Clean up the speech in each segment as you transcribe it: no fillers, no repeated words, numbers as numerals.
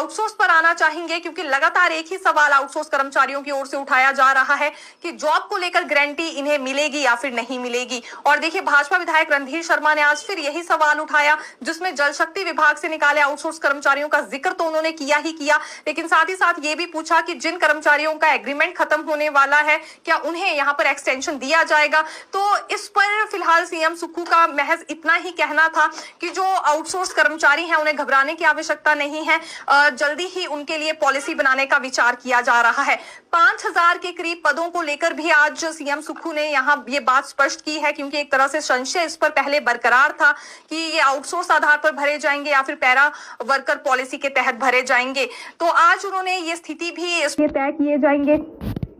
Outsource पर आना चाहेंगे, क्योंकि लगातार एक ही सवाल आउटसोर्स कर्मचारियों की ओर से उठाया जा रहा है कि जॉब को लेकर गारंटी इन्हें मिलेगी या फिर नहीं मिलेगी। और देखिए, भाजपा विधायक रणधीर शर्मा ने आज फिर यही सवाल उठाया, जिसमें जल शक्ति विभाग से निकाले आउटसोर्स कर्मचारियों का जिक्र तो उन्होंने किया ही किया, लेकिन साथ ही साथ ये भी पूछा कि जिन कर्मचारियों का एग्रीमेंट खत्म होने वाला है, क्या उन्हें यहाँ पर एक्सटेंशन दिया जाएगा। तो इस पर फिलहाल सीएम सुक्खू का महज इतना ही कहना था कि जो आउटसोर्स कर्मचारी हैं उन्हें घबराने की आवश्यकता नहीं है, जल्दी ही उनके लिए पॉलिसी बनाने का विचार किया जा रहा है। 5000 के करीब पदों को लेकर भी आज सीएम सुक्खू ने यहाँ ये बात स्पष्ट की है, क्योंकि एक तरह से संशय इस पर पहले बरकरार था कि ये आउटसोर्स आधार पर भरे जाएंगे या फिर पैरा वर्कर पॉलिसी के तहत भरे जाएंगे। तो आज उन्होंने ये स्थिति भी इसमें तय किए जाएंगे,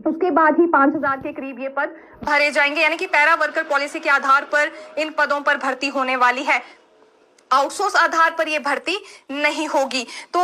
उसके बाद ही 5000 के करीब ये पद भरे जाएंगे, यानी कि पैरा वर्कर पॉलिसी के आधार पर इन पदों पर भर्ती होने वाली है। आउटसोर्स आधार पर यह भर्ती नहीं होगी। तो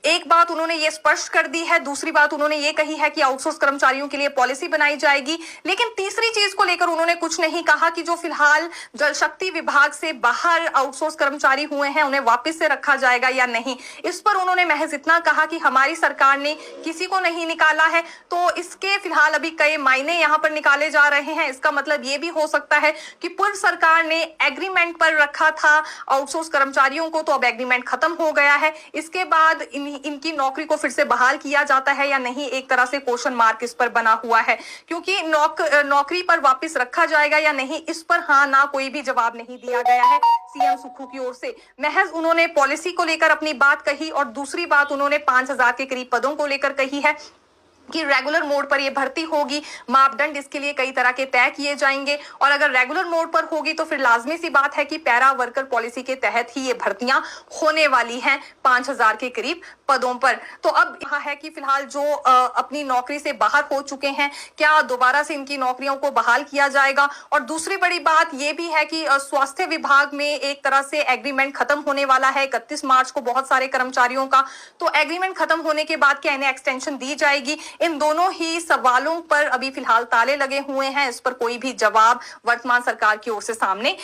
एक बात उन्होंने ये स्पष्ट कर दी है, दूसरी बात उन्होंने ये कही है कि आउटसोर्स कर्मचारियों के लिए पॉलिसी बनाई जाएगी, लेकिन तीसरी चीज को लेकर उन्होंने कुछ नहीं कहा कि जो फिलहाल जल शक्ति विभाग से बाहर आउटसोर्स कर्मचारी हुए हैं उन्हें वापस से रखा जाएगा या नहीं। इस पर उन्होंने महज इतना कहा कि हमारी सरकार ने किसी को नहीं निकाला है, तो इसके फिलहाल अभी कई मायने यहाँ पर निकाले जा रहे हैं। इसका मतलब ये भी हो सकता है कि पूर्व सरकार ने एग्रीमेंट पर रखा था आउटसोर्स कर्मचारियों को, तो अब एग्रीमेंट खत्म हो गया है, इसके बाद इनकी नौकरी को फिर से बहाल किया जाता है या नहीं, एक तरह से क्वेश्चन मार्क इस पर बना हुआ है, क्योंकि नौकरी पर वापस रखा जाएगा या नहीं, इस पर हाँ ना कोई भी जवाब नहीं दिया गया है सीएम सुक्खू की ओर से। महज उन्होंने पॉलिसी को लेकर अपनी बात कही और दूसरी बात उन्होंने 5000 के करीब पदों को लेकर कही है कि रेगुलर मोड पर ये भर्ती होगी, मापदंड इसके लिए कई तरह के तय किए जाएंगे, और अगर रेगुलर मोड पर होगी तो फिर लाजमी सी बात है कि पैरा वर्कर पॉलिसी के तहत ही ये भर्तियां होने वाली हैं 5000 के करीब पदों पर। तो अब यह है कि फिलहाल जो अपनी नौकरी से बाहर हो चुके हैं, क्या दोबारा से इनकी नौकरियों को बहाल किया जाएगा। और दूसरी बड़ी बात यह भी है कि स्वास्थ्य विभाग में एक तरह से एग्रीमेंट खत्म होने वाला है 31 मार्च को बहुत सारे कर्मचारियों का, तो एग्रीमेंट खत्म होने के बाद क्या इन्हें एक्सटेंशन दी जाएगी। इन दोनों ही सवालों पर अभी फिलहाल ताले लगे हुए हैं, इस पर कोई भी जवाब वर्तमान सरकार की ओर से सामने